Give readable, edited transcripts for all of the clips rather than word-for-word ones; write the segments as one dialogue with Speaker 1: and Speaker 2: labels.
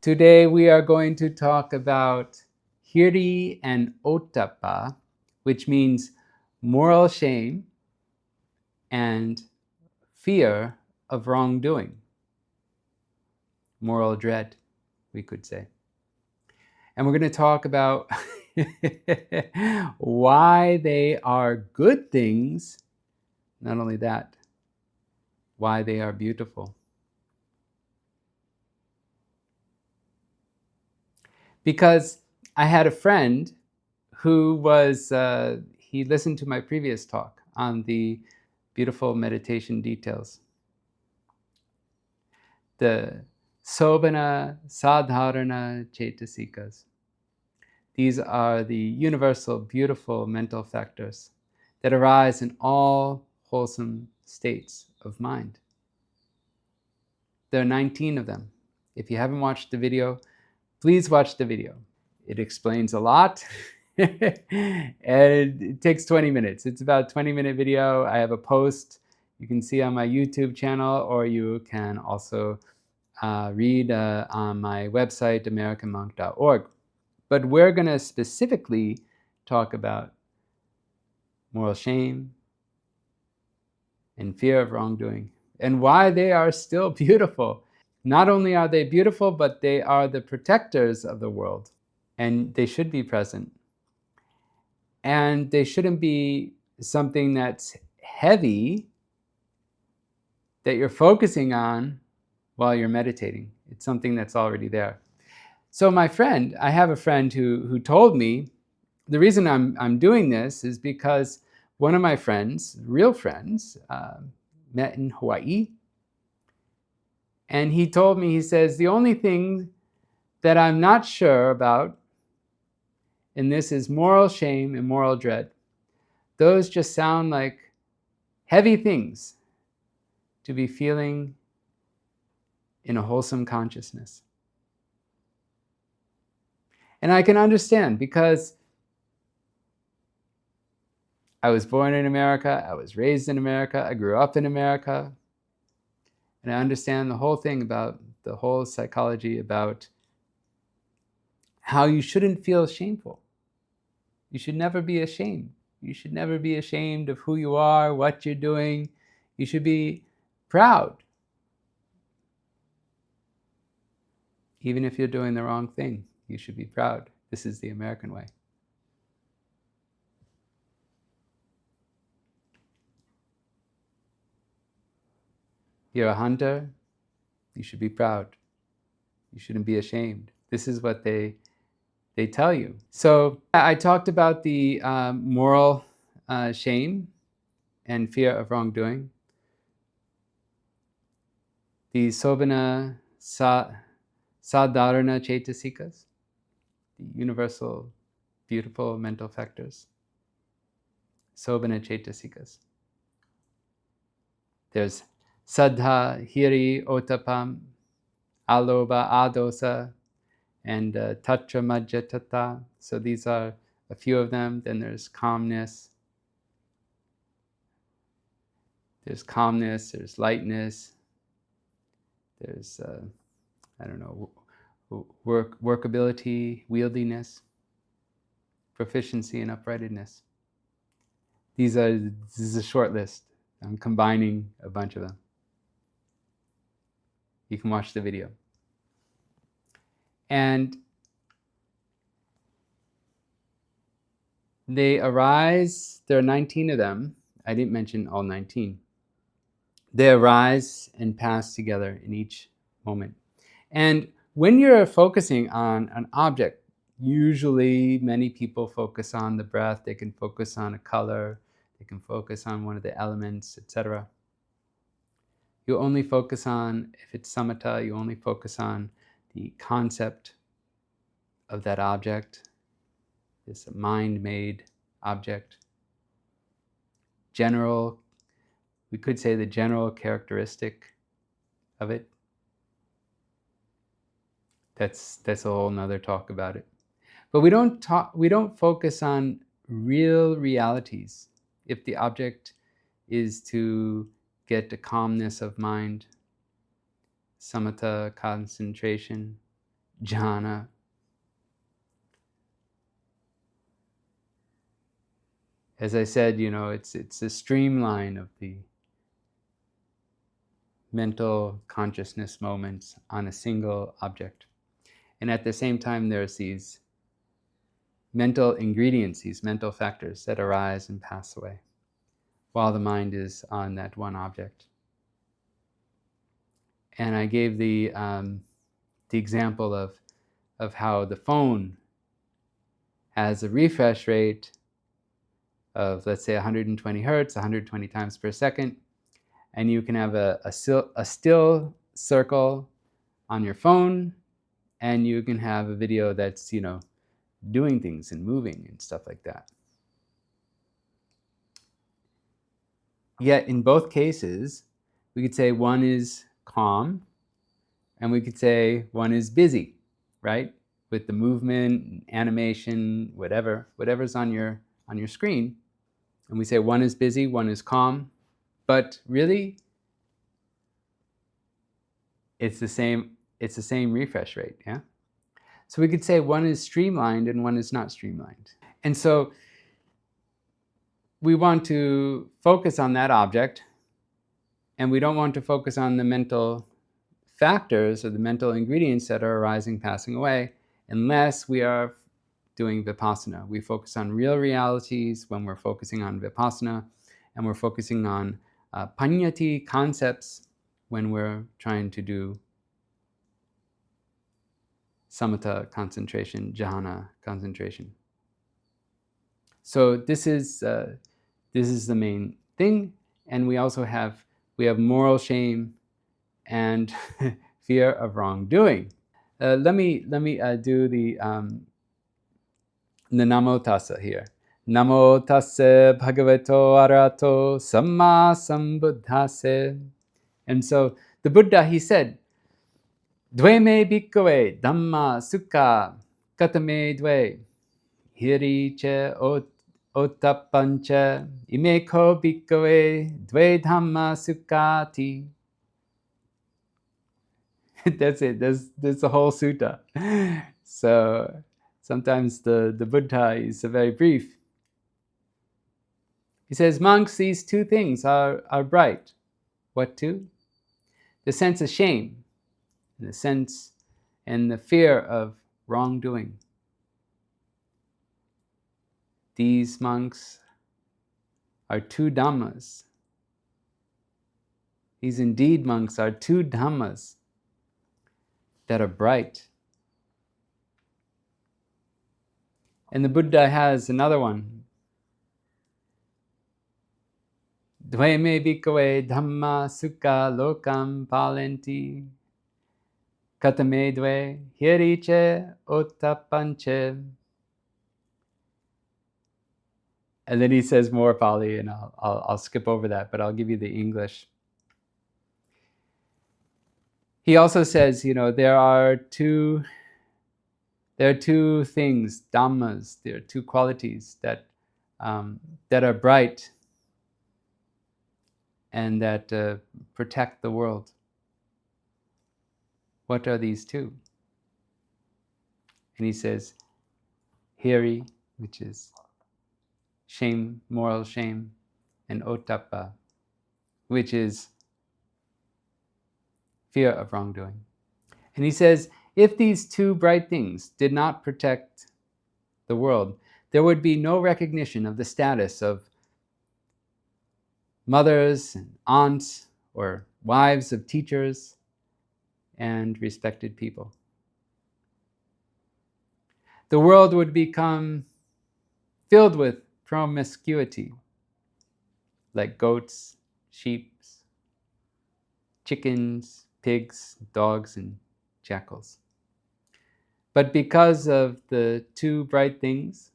Speaker 1: Today we are going to talk about Hiri and Ottappa, which means moral shame and fear of wrongdoing. Moral dread, we could say. And we're going to talk about why they are good things. Not only that, why they are beautiful. Because I had a friend who was, he listened to my previous talk on the beautiful meditation details. The Sobhana Sadharana Chetasikas. These are the universal, beautiful mental factors that arise in all wholesome states of mind. There are 19 of them. If you haven't watched the video, please watch the video. It explains a lot. And it takes 20 minutes. It's about a 20-minute video. I have a post you can see on my YouTube channel, or you can also read on my website, americanmonk.org. But we're going to specifically talk about moral shame and fear of wrongdoing and why they are still beautiful. Not only are they beautiful, but they are the protectors of the world, and they should be present. And they shouldn't be something that's heavy that you're focusing on while you're meditating. It's something that's already there. So I have a friend who told me the reason I'm doing this is because one of my friends, real friends, met in Hawaii. And he told me, he says, the only thing that I'm not sure about, and this is moral shame and moral dread. Those just sound like heavy things to be feeling in a wholesome consciousness. And I can understand, because I was born in America, I was raised in America, I grew up in America, and I understand the whole thing about the whole psychology about how you shouldn't feel shameful. You should never be ashamed. You should never be ashamed of who you are, what you're doing. You should be proud, even if you're doing the wrong thing. You should be proud. This is the American way. You're a hunter, you should be proud. You shouldn't be ashamed. This is what they tell you. So I talked about the moral shame and fear of wrongdoing. The Sobhana Sadharana Chetasikas, the universal, beautiful mental factors. Sobhana Chetasikas. There's Sadha, Hiri, Ottappa, Aloba, Adosa, and Tatra Majjatata. So these are a few of them. Then there's calmness. There's calmness, there's lightness. There's, workability, wieldiness, proficiency, and uprightness. This is a short list. I'm combining a bunch of them. You can watch the video. And they arise, there are 19 of them. I didn't mention all 19. They arise and pass together in each moment. And when you're focusing on an object, usually many people focus on the breath, they can focus on a color, they can focus on one of the elements, etc. You only focus on, if it's Samata, you only focus on the concept of that object, this mind-made object. We could say the general characteristic of it. That's a whole nother talk about it. But we don't focus on real realities. If the object is to get a calmness of mind, samatha, concentration, jhana. As I said, it's a streamline of the mental consciousness moments on a single object. And at the same time, there's these mental ingredients, these mental factors that arise and pass away while the mind is on that one object. And I gave the example of how the phone has a refresh rate of, let's say, 120 hertz, 120 times per second, and you can have a still circle on your phone, and you can have a video that's, doing things and moving and stuff like that. Yet in both cases, we could say one is calm, and we could say one is busy, right? With the movement, animation, whatever's on your screen. And we say one is busy, one is calm, but really it's the same refresh rate, yeah? So we could say one is streamlined and one is not streamlined. And so we want to focus on that object, and we don't want to focus on the mental factors or the mental ingredients that are arising, passing away, unless we are doing vipassana. We focus on real realities when we're focusing on vipassana, and we're focusing on panyati concepts when we're trying to do Samata concentration, jhana concentration. So this is the main thing, and we also have moral shame and fear of wrongdoing. Let me do the Namo Tassa here. Namo Tassa Bhagavato Arahato Samma Sambuddhase. And so the Buddha, he said, Dve me bhikkhave dhamma sukha katame dve hiri che ottappancha imeko bhikkhave dve dhamma sukhati. That's it. That's the whole sutta. So sometimes the Buddha is very brief. He says, monks, these two things are bright. What two? The sense of shame, the sense and the fear of wrongdoing. These monks are two dhammas. These indeed monks are two dhammas that are bright. And the Buddha has another one. Dve me bhikkhave dhamma sukha lokam palenti katame dve hiri che ottappanche. And then he says more Pali, and I'll skip over that, but I'll give you the English. He also says, there are two things, dhammas, there are two qualities that are bright and that protect the world. What are these two? And he says, Hiri, which is shame, moral shame, and Ottappa, which is fear of wrongdoing. And he says, if these two bright things did not protect the world, there would be no recognition of the status of mothers and aunts or wives of teachers and respected people. The world would become filled with promiscuity, like goats, sheep, chickens, pigs, dogs, and jackals. But because of the two bright things,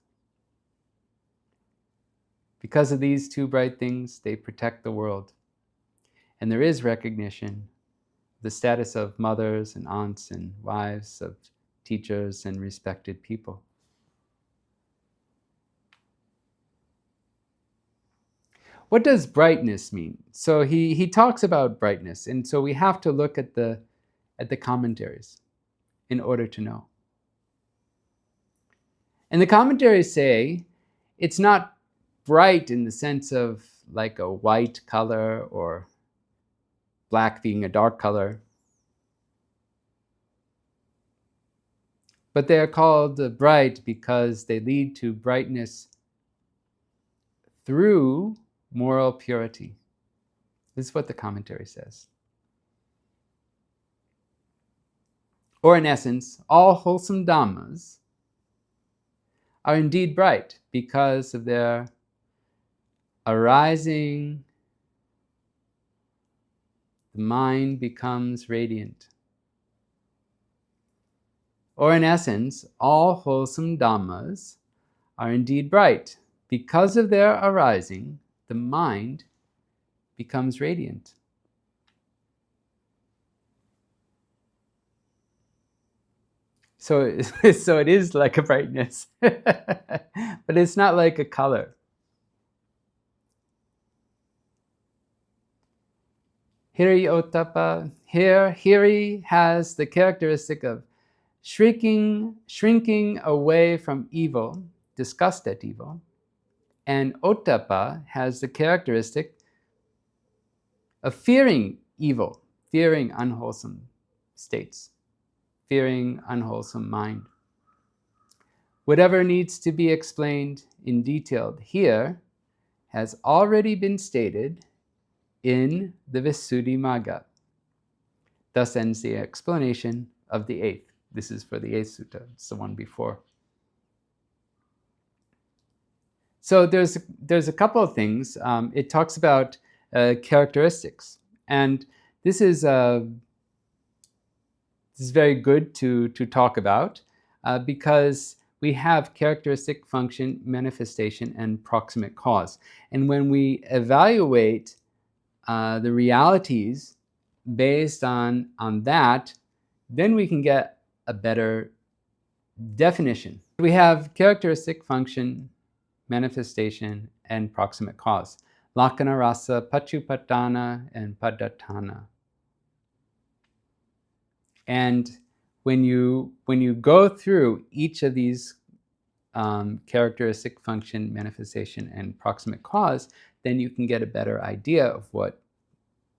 Speaker 1: because of these two bright things, they protect the world. And there is recognition of the status of mothers and aunts and wives of teachers and respected people. What does brightness mean? So he talks about brightness, and so we have to look at the commentaries. in order to know. And the commentaries say it's not bright in the sense of like a white color or black being a dark color, but they are called bright because they lead to brightness through moral purity. This is what the commentary says. Or in essence, all wholesome dhammas are indeed bright because of their arising, the mind becomes radiant. Or in essence, all wholesome dhammas are indeed bright. Because of their arising, the mind becomes radiant. So, so it is like a brightness, but it's not like a color. Hiri Ottappa, here, Hiri has the characteristic of shrinking away from evil, disgust at evil. And Ottappa has the characteristic of fearing evil, fearing unwholesome states, fearing unwholesome mind. Whatever needs to be explained in detail here has already been stated in the Visuddhimagga. Thus ends the explanation of the 8th. This is for the 8th sutta, it's the one before. So there's a couple of things. It talks about characteristics, and this is very good to talk about because we have characteristic, function, manifestation, and proximate cause. And when we evaluate the realities based on that, then we can get a better definition. We have characteristic, function, manifestation, and proximate cause. Lakkhana, rasa, pachupattana, and padatthana. And when you go through each of these characteristic, function, manifestation, and proximate cause, then you can get a better idea of what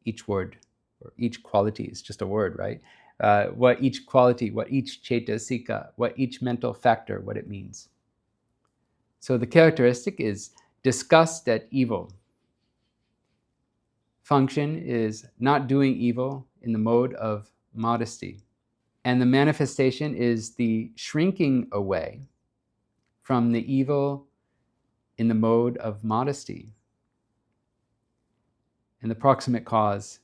Speaker 1: each word or each quality is just a word, right? What each quality, what each cetasika, what each mental factor, what it means. So the characteristic is disgust at evil. Function is not doing evil in the mode of modesty. And the manifestation is the shrinking away from the evil in the mode of modesty. And the proximate cause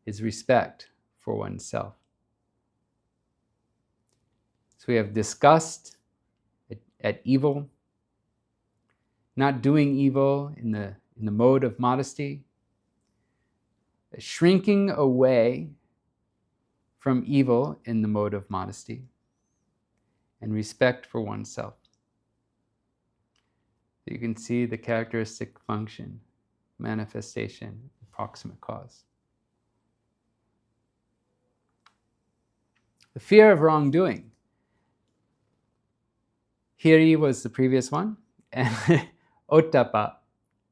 Speaker 1: is respect for oneself. So we have disgust at evil, not doing evil in the mode of modesty, shrinking away from evil in the mode of modesty, and respect for oneself. So you can see the characteristic, function, manifestation, proximate cause. The fear of wrongdoing. Hiri was the previous one, and Ottappa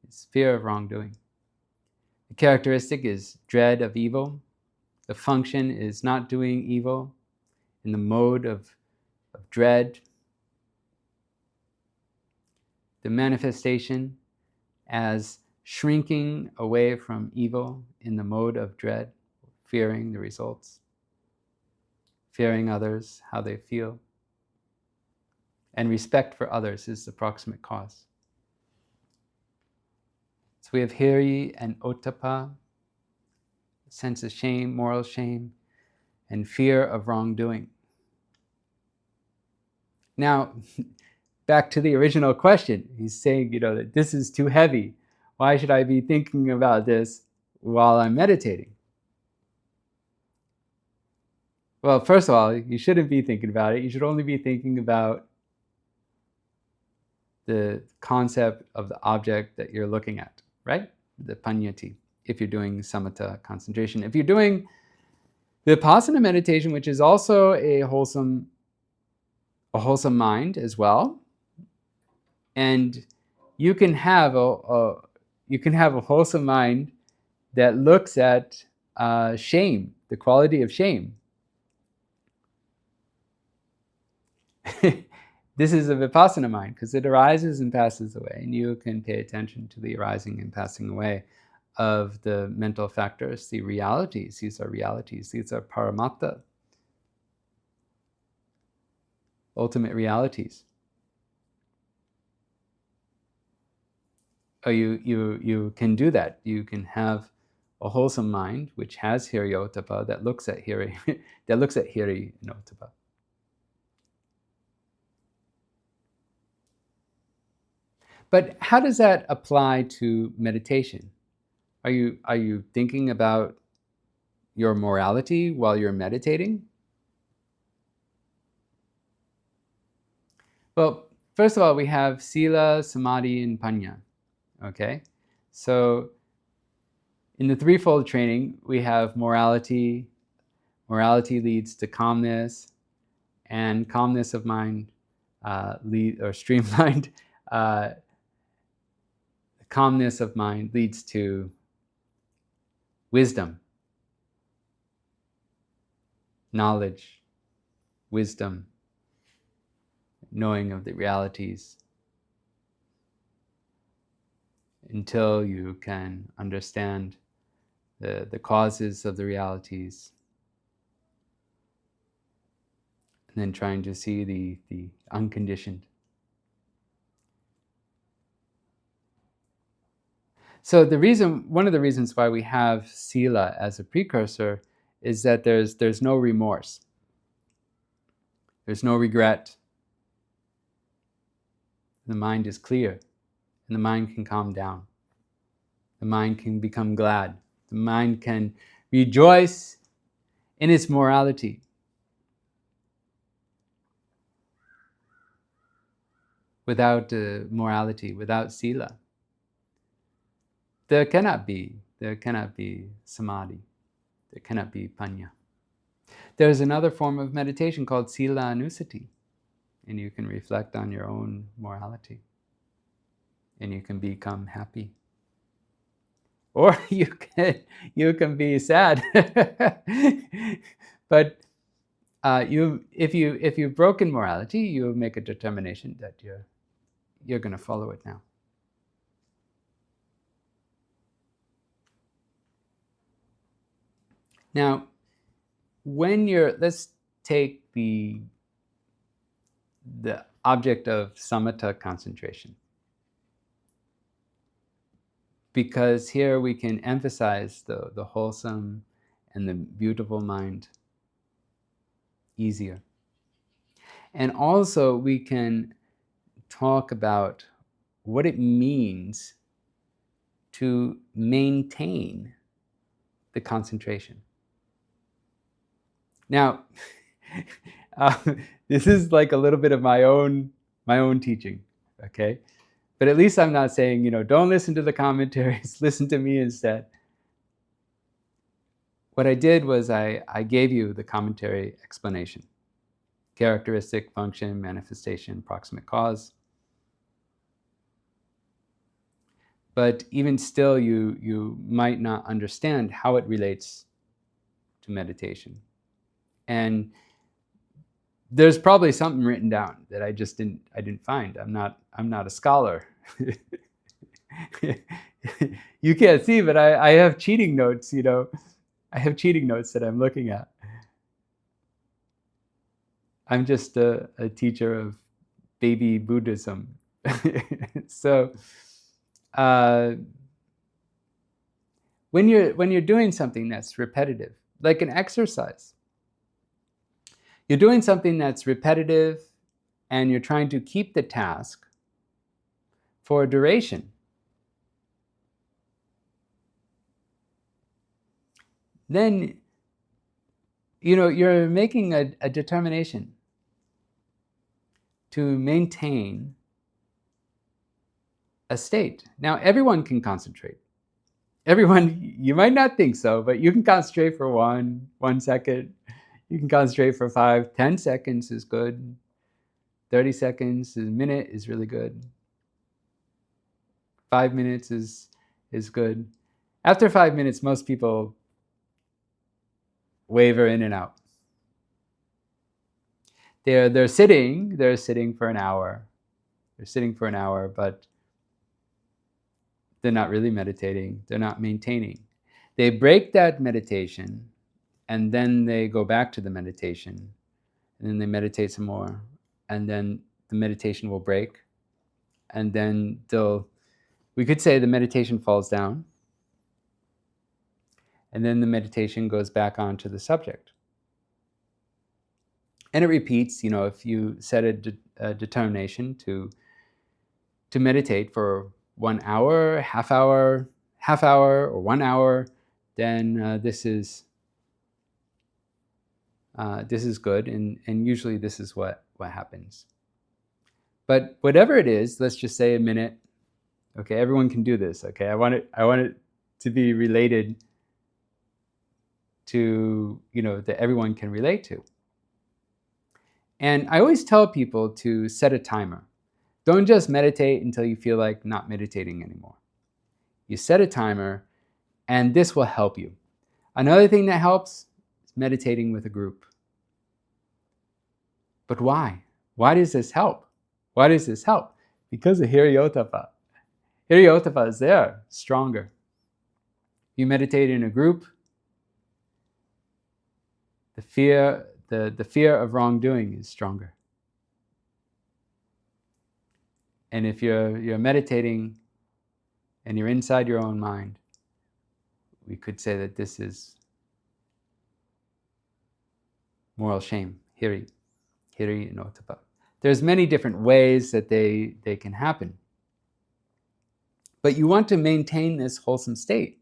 Speaker 1: is fear of wrongdoing. The characteristic is dread of evil. The function is not doing evil in the mode of dread. The manifestation as shrinking away from evil in the mode of dread, fearing the results, fearing others, how they feel. And respect for others is the proximate cause. So we have Hiri and Ottappa, sense of shame, moral shame, and fear of wrongdoing. Now, back to the original question. He's saying, that this is too heavy. Why should I be thinking about this while I'm meditating? Well, first of all, you shouldn't be thinking about it. You should only be thinking about the concept of the object that you're looking at, right? The panyati, if you're doing samatha concentration. If you're doing Vipassana meditation, which is also a wholesome mind as well, and you can have a wholesome mind that looks at shame, the quality of shame. This is a vipassana mind because it arises and passes away, and you can pay attention to the arising and passing away of the mental factors, the realities. These are realities. These are paramatta, ultimate realities. Oh, you can do that. You can have a wholesome mind which has Hiri Ottappa that looks at Hiri, that looks at Hiri and Ottappa. But how does that apply to meditation? Are you thinking about your morality while you're meditating? Well, first of all, we have sila, samadhi, and panya. Okay? So in the threefold training, we have morality. Morality leads to calmness, and calmness of mind streamlined. Calmness of mind leads to wisdom, knowledge, wisdom, knowing of the realities, until you can understand the causes of the realities, and then trying to see the unconditioned. So one of the reasons why we have sila as a precursor is that there's no remorse. There's no regret. The mind is clear, and the mind can calm down. The mind can become glad. The mind can rejoice in its morality. Without morality, without sila, there cannot be samadhi. There cannot be panya. There's another form of meditation called sila anusati, and you can reflect on your own morality, and you can become happy, or you can be sad. But if you've broken morality, you make a determination that you're going to follow it now. Now, let's take the object of samatha concentration, because here we can emphasize the wholesome and the beautiful mind easier. And also we can talk about what it means to maintain the concentration. Now, this is like a little bit of my own teaching, okay? But at least I'm not saying, don't listen to the commentaries, listen to me instead. What I did was I gave you the commentary explanation. Characteristic, function, manifestation, proximate cause. But even still, you might not understand how it relates to meditation. And there's probably something written down that I didn't find. I'm not a scholar. You can't see, but I have cheating notes, I have cheating notes that I'm looking at. I'm just a teacher of baby Buddhism. So when you're doing something that's repetitive, like an exercise, you're doing something that's repetitive and you're trying to keep the task for a duration, then you're making a determination to maintain a state. Now, everyone can concentrate. Everyone, you might not think so, but you can concentrate for 1 second. You can concentrate for 5, 10 seconds is good. 30 seconds, a minute is really good. 5 minutes is good. After 5 minutes, most people waver in and out. They're sitting for an hour. They're sitting for an hour, but they're not really meditating. They're not maintaining. They break that meditation, and then they go back to the meditation, and then they meditate some more, and then the meditation will break, and then we could say the meditation falls down, and then the meditation goes back onto the subject. And it repeats, if you set a determination to meditate for 1 hour, half hour, or 1 hour, then this is good, and usually this is what happens. But whatever it is, let's just say a minute. Okay, everyone can do this. Okay, I want it to be related to that everyone can relate to. And I always tell people to set a timer. Don't just meditate until you feel like not meditating anymore. You set a timer, and this will help you. Another thing that helps is meditating with a group. But why? Why does this help? Why does this help? Because of Hiri Ottappa. Hiri Ottappa is there, stronger. You meditate in a group, the fear of wrongdoing is stronger. And if you're meditating and you're inside your own mind, we could say that this is moral shame, Hiri and Ottappa. There's many different ways that they can happen. But you want to maintain this wholesome state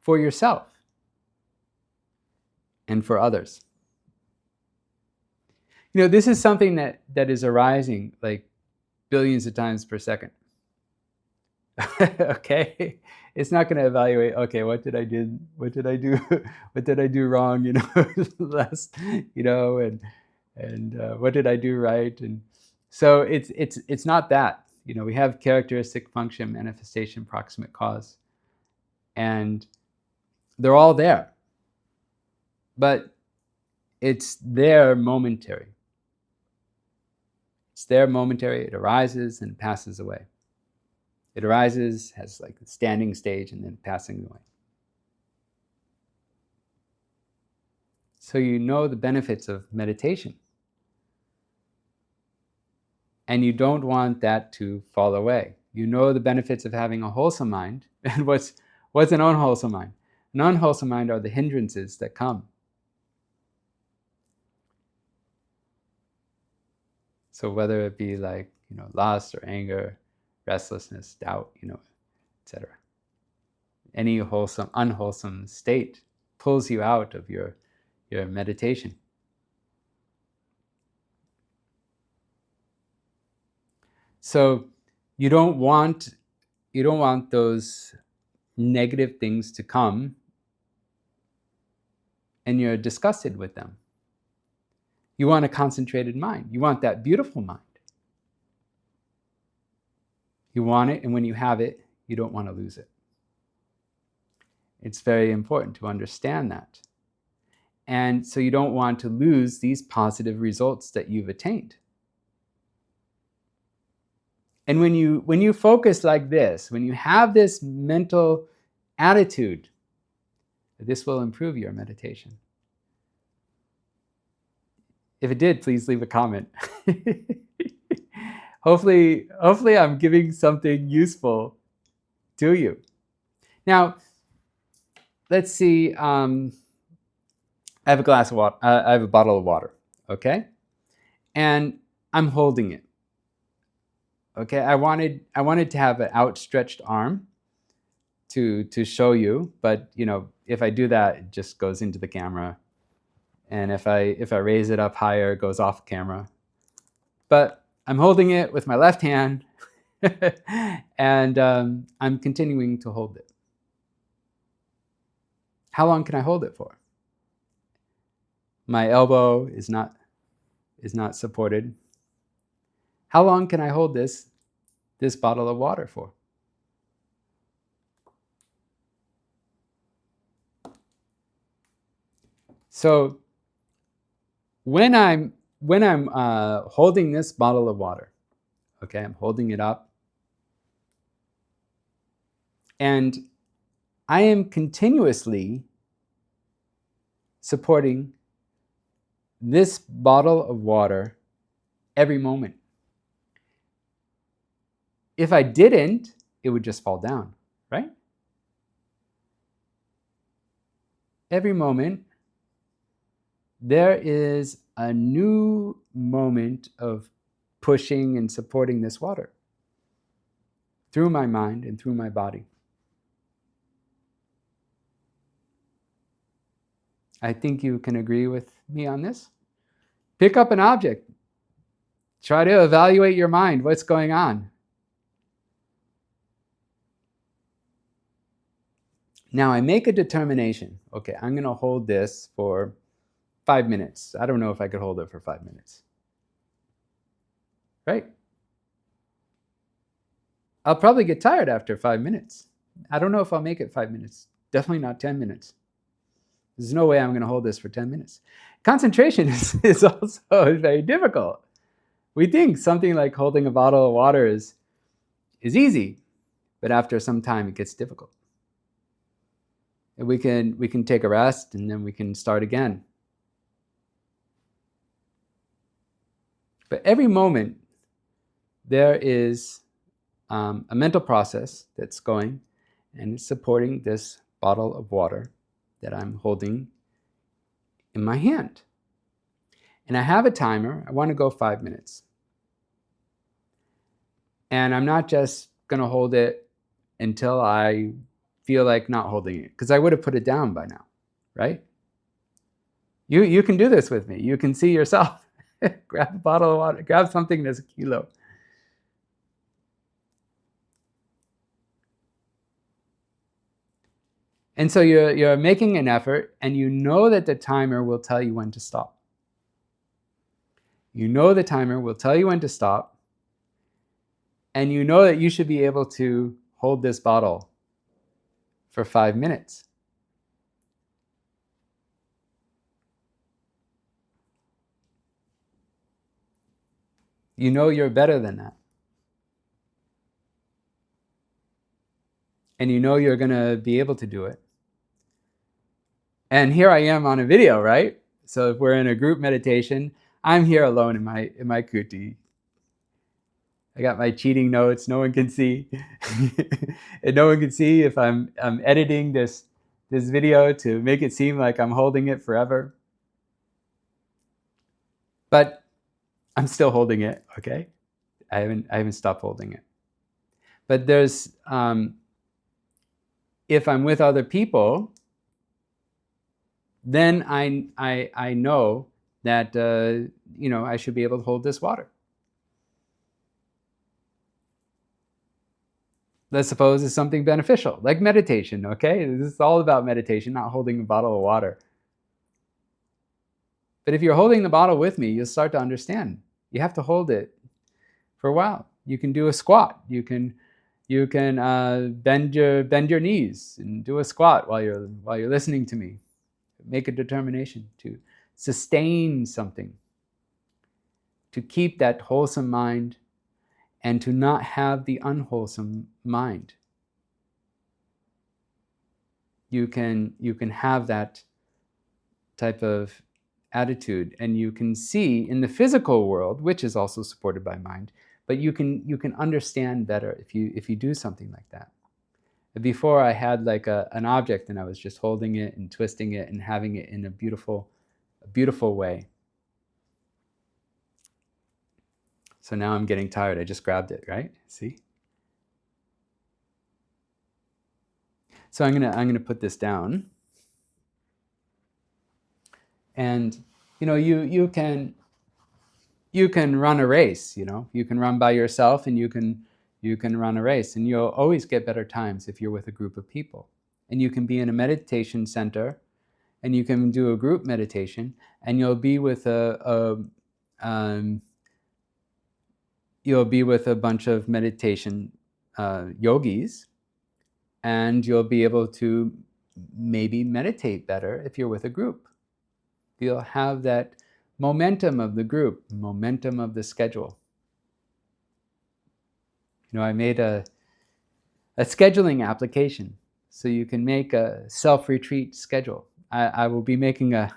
Speaker 1: for yourself and for others. This is something that is arising like billions of times per second. Okay, it's not going to evaluate. Okay, what did I do? What did I do? What did I do wrong? Last, and what did I do right? And so it's not that. We have characteristic, function, manifestation, proximate cause, and they're all there. But it's there momentary. It's there momentary. It arises and passes away. It arises, has like the standing stage, and then passing away. So you know the benefits of meditation. And you don't want that to fall away. You know the benefits of having a wholesome mind. And what's an unwholesome mind? An unwholesome mind are the hindrances that come. So whether it be like, lust or anger, restlessness, doubt, etc. Any unwholesome state pulls you out of your meditation. So you don't want those negative things to come, and you're disgusted with them. You want a concentrated mind. You want that beautiful mind. You want it, and when you have it, you don't want to lose it. It's very important to understand that. And so you don't want to lose these positive results that you've attained. And when you focus like this, when you have this mental attitude, this will improve your meditation. If it did, please leave a comment. Hopefully I'm giving something useful to you. Now, let's see. I have a glass of water. I have a bottle of water. Okay, and I'm holding it. Okay, I wanted to have an outstretched arm to show you, but if I do that, it just goes into the camera, and if I raise it up higher, it goes off camera. But I'm holding it with my left hand, And I'm continuing to hold it. How long can I hold it for? My elbow is not supported. How long can I hold this bottle of water for? So when I'm holding this bottle of water, okay, I'm holding it up, and I am continuously supporting this bottle of water every moment. If I didn't, it would just fall down, right? Every moment, there is a new moment of pushing and supporting this water through my mind and through my body. I think you can agree with me on this. Pick up an object. Try to evaluate your mind. What's going on? Now I make a determination. Okay, I'm going to hold this for 5 minutes. I don't know if I could hold it for 5 minutes. Right? I'll probably get tired after 5 minutes. I don't know if I'll make it 5 minutes. Definitely not 10 minutes. There's no way I'm going to hold this for 10 minutes. Concentration is also very difficult. We think something like holding a bottle of water is easy, but after some time it gets difficult. And we can take a rest and then we can start again. But every moment there is a mental process that's going and it's supporting this bottle of water that I'm holding in my hand. And I have a timer. I want to go 5 minutes. And I'm not just going to hold it until I feel like not holding it, because I would have put it down by now, right? You can do this with me. You can see yourself. Grab a bottle of water, grab something that's a kilo. And so you're making an effort, and you know that the timer will tell you when to stop. You know the timer will tell you when to stop, and you know that you should be able to hold this bottle for 5 minutes. You know you're better than that. And you know you're going to be able to do it. And here I am on a video, right? So if we're in a group meditation, I'm here alone in my kuti. I got my cheating notes. No one can see, and no one can see if I'm editing this video to make it seem like I'm holding it forever. But I'm still holding it. Okay, I haven't stopped holding it. But there's if I'm with other people, then I know that I should be able to hold this water. Let's suppose it's something beneficial, like meditation, okay? This is all about meditation, not holding a bottle of water. But if you're holding the bottle with me, you'll start to understand. You have to hold it for a while. You can do a squat. You can bend your knees and do a squat while you're listening to me. Make a determination to sustain something, to keep that wholesome mind, and to not have the unwholesome mind. You can have that type of attitude, and you can see in the physical world, which is also supported by mind, but you can understand better if you do something like that. Before, I had like an object, and I was just holding it and twisting it and having it in a beautiful way. So now I'm getting tired. I just grabbed it, right? See? So I'm gonna put this down. And you can run a race. You can run by yourself, and you can You can run a race, and you'll always get better times if you're with a group of people. And you can be in a meditation center, and you can do a group meditation, and you'll be with you'll be with a bunch of meditation yogis, and you'll be able to maybe meditate better if you're with a group. You'll have that momentum of the group, momentum of the schedule. I made a scheduling application so you can make a self-retreat schedule. I will be making a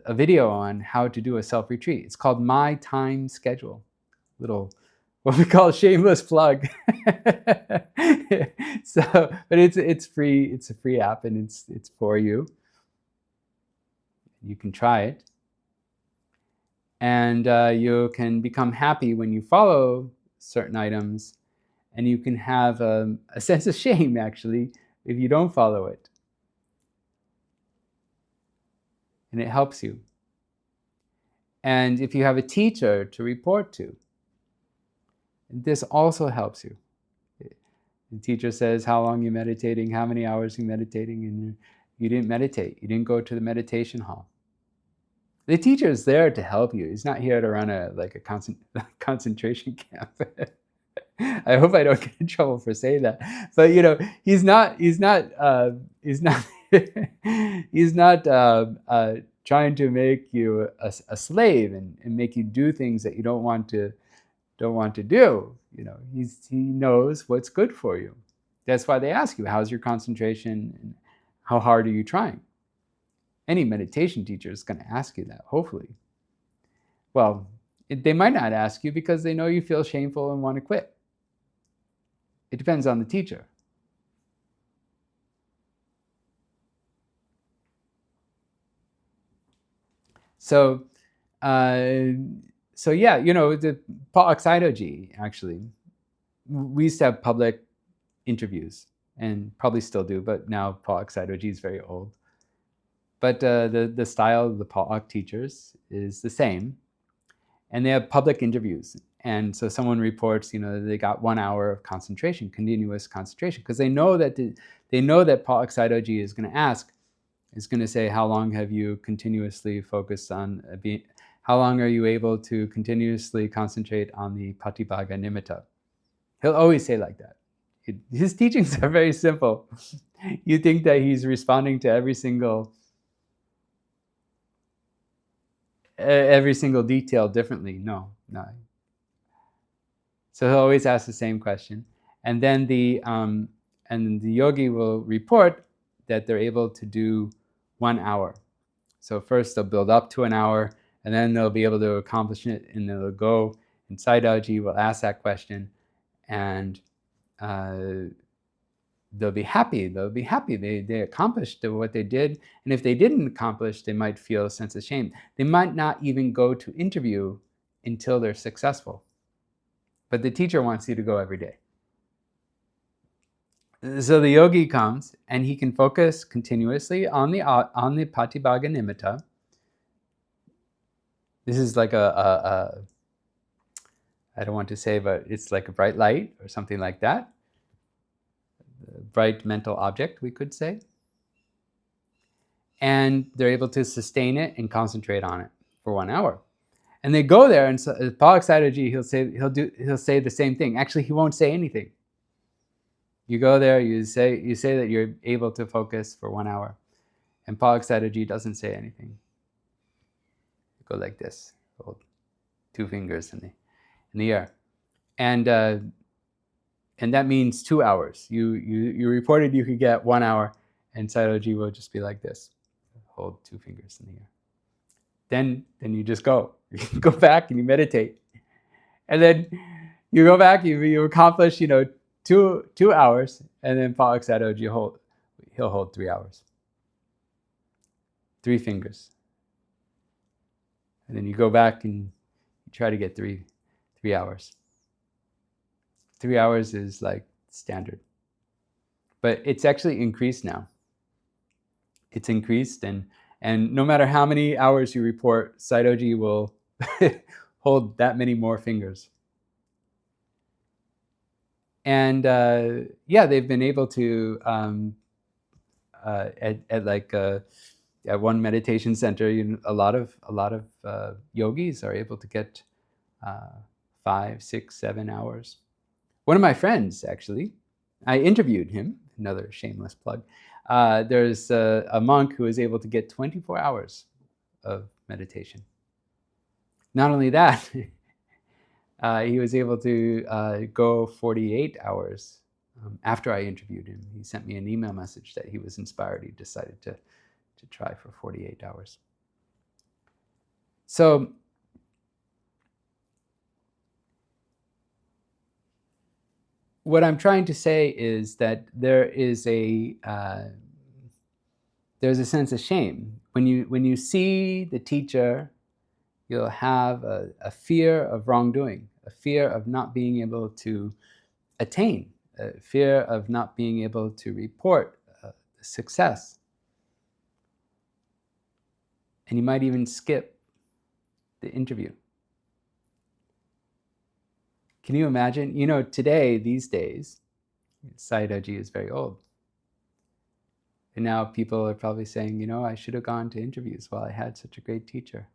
Speaker 1: video on how to do a self-retreat. It's called My Time Schedule. Little, what we call a shameless plug. But it's free. It's a free app, and it's for you. You can try it, and you can become happy when you follow certain items, and you can have a sense of shame actually if you don't follow it, and it helps you. And if you have a teacher to report to, this also helps you. The teacher says how long you're meditating, how many hours you're meditating, and you didn't meditate. You didn't go to the meditation hall. The teacher is there to help you. He's not here to run a concentration camp. I hope I don't get in trouble for saying that. But he's not he's not trying to make you a slave and make you do things that you don't want to do. He knows what's good for you. That's why they ask you, how's your concentration and how hard are you trying? Any meditation teacher is going to ask you that, hopefully. Well, they might not ask you because they know you feel shameful and want to quit. It depends on the teacher. So yeah, the Paul Oxidoji, actually, we used to have public interviews, and probably still do, but now Paul Oxidoji is very old. But the style of the Paul Ock teachers is the same, and they have public interviews. And so someone reports, they got 1 hour of concentration, continuous concentration, because they know that Paul Oxidoji is going to say, how long have you continuously focused on how long are you able to continuously concentrate on the Patibhaga Nimitta? He'll always say like that. His teachings are very simple. You think that he's responding to every single detail differently. No. So he'll always ask the same question, and then the yogi will report that they're able to do 1 hour. So first they'll build up to an hour, and then they'll be able to accomplish it, and they'll go, and Sayadaw will ask that question, and they'll be happy. They accomplished what they did, and if they didn't accomplish, they might feel a sense of shame. They might not even go to interview until they're successful. But the teacher wants you to go every day. So the yogi comes, and he can focus continuously on the Patibhaga Nimitta. This is like I don't want to say, but it's like a bright light or something like that. A bright mental object, we could say. And they're able to sustain it and concentrate on it for 1 hour. And they go there, and so Paul Oxidoji, he'll say the same thing. Actually, he won't say anything. You go there, you say that you're able to focus for 1 hour, and Paul Oxidoji doesn't say anything. You go like this, hold 2 fingers in the air, and that means 2 hours. You reported you could get 1 hour, and Sayadaw will just be like this, hold 2 fingers in the air. Then you just go. You go back and you meditate, and then you go back. You accomplish 2 hours, and then Paul Oxidoji he'll hold 3 hours, 3 fingers, and then you go back and you try to get 3 hours. 3 hours is like standard, but it's actually increased now. It's increased, and no matter how many hours you report, Sayadaw will hold that many more fingers. And they've been able to at one meditation center, a lot of yogis are able to get 5, 6, 7 hours. One of my friends, actually, I interviewed him. Another shameless plug. There's a monk who is able to get 24 hours of meditation. Not only that, he was able to go 48 hours. After I interviewed him, he sent me an email message that he was inspired. He decided to try for 48 hours. So what I'm trying to say is that there's a sense of shame when you see the teacher. You'll have a fear of wrongdoing, a fear of not being able to attain, a fear of not being able to report success. And you might even skip the interview. Can you imagine? Today, these days, Sayadaw is very old. And now people are probably saying, I should have gone to interviews while I had such a great teacher.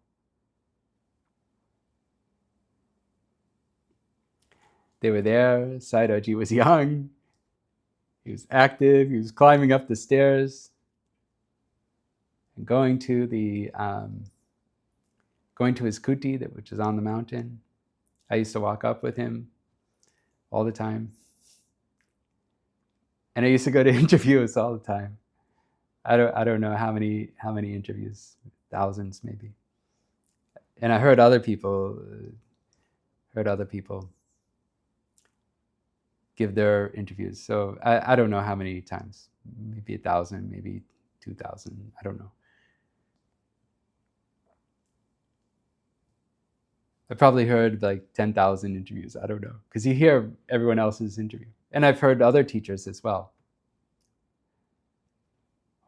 Speaker 1: They were there. Sayadaw was young. He was active. He was climbing up the stairs and going to his kuti, which is on the mountain. I used to walk up with him all the time. And I used to go to interviews all the time. I don't know how many interviews, thousands maybe. And I heard other people give their interviews. So I don't know how many times, maybe 1,000, maybe 2,000, I don't know. I probably heard like 10,000 interviews, I don't know, because you hear everyone else's interview. And I've heard other teachers as well,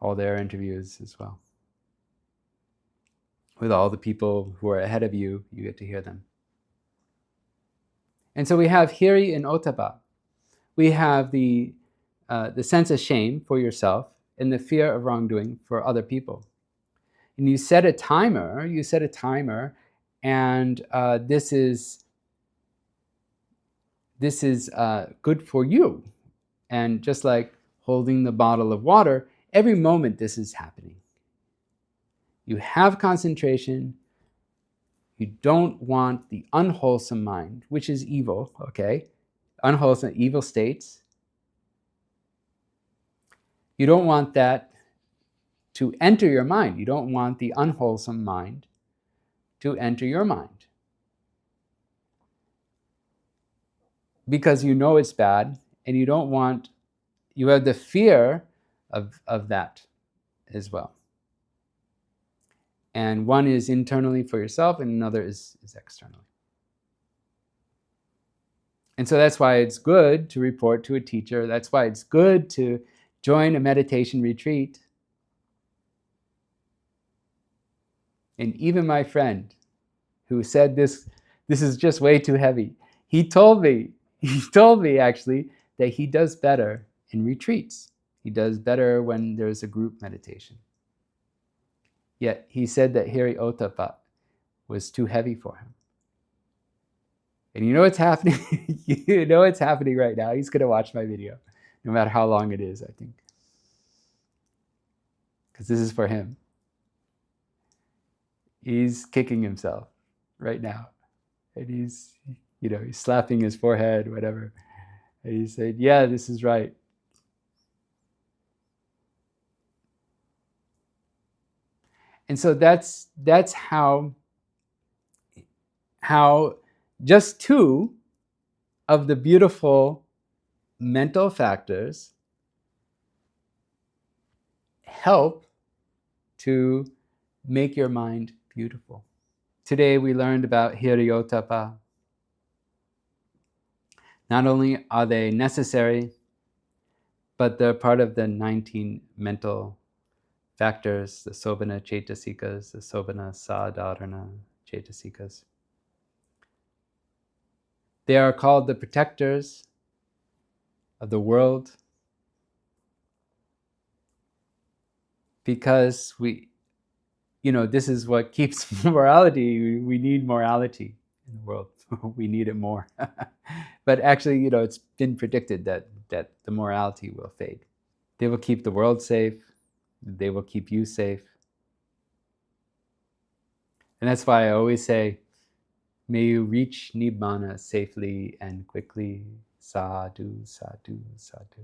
Speaker 1: all their interviews as well. With all the people who are ahead of you, you get to hear them. And so we have Hiri and Ottappa. We have the sense of shame for yourself and the fear of wrongdoing for other people. And you set a timer, and this is good for you. And just like holding the bottle of water, every moment this is happening. You have concentration. You don't want the unwholesome mind, which is evil, okay? Unwholesome, evil states. You don't want that to enter your mind. You don't want the unwholesome mind to enter your mind. Because you know it's bad, and you have the fear of that as well. And one is internally for yourself, and another is externally. And so that's why it's good to report to a teacher. That's why it's good to join a meditation retreat. And even my friend who said this is just way too heavy, he told me actually that he does better in retreats. He does better when there's a group meditation. Yet he said that Hiri Ottappa was too heavy for him. And you know what's happening? You know what's happening right now? He's going to watch my video, no matter how long it is, I think. Because this is for him. He's kicking himself right now. And he's slapping his forehead, whatever. And he said, yeah, this is right. And so that's how just two of the beautiful mental factors help to make your mind beautiful. Today we learned about Hiri Ottappa. Not only are they necessary, but they're part of the 19 mental factors, the Sobhana Cetasikas, the Sobhana Sadharana Jetikas. They are called the protectors of the world, because this is what keeps morality. We need morality in the world. We need it more. But actually, it's been predicted that the morality will fade. They will keep the world safe. They will keep you safe. And that's why I always say, may you reach Nibbana safely and quickly. Sadhu, sadhu, sadhu.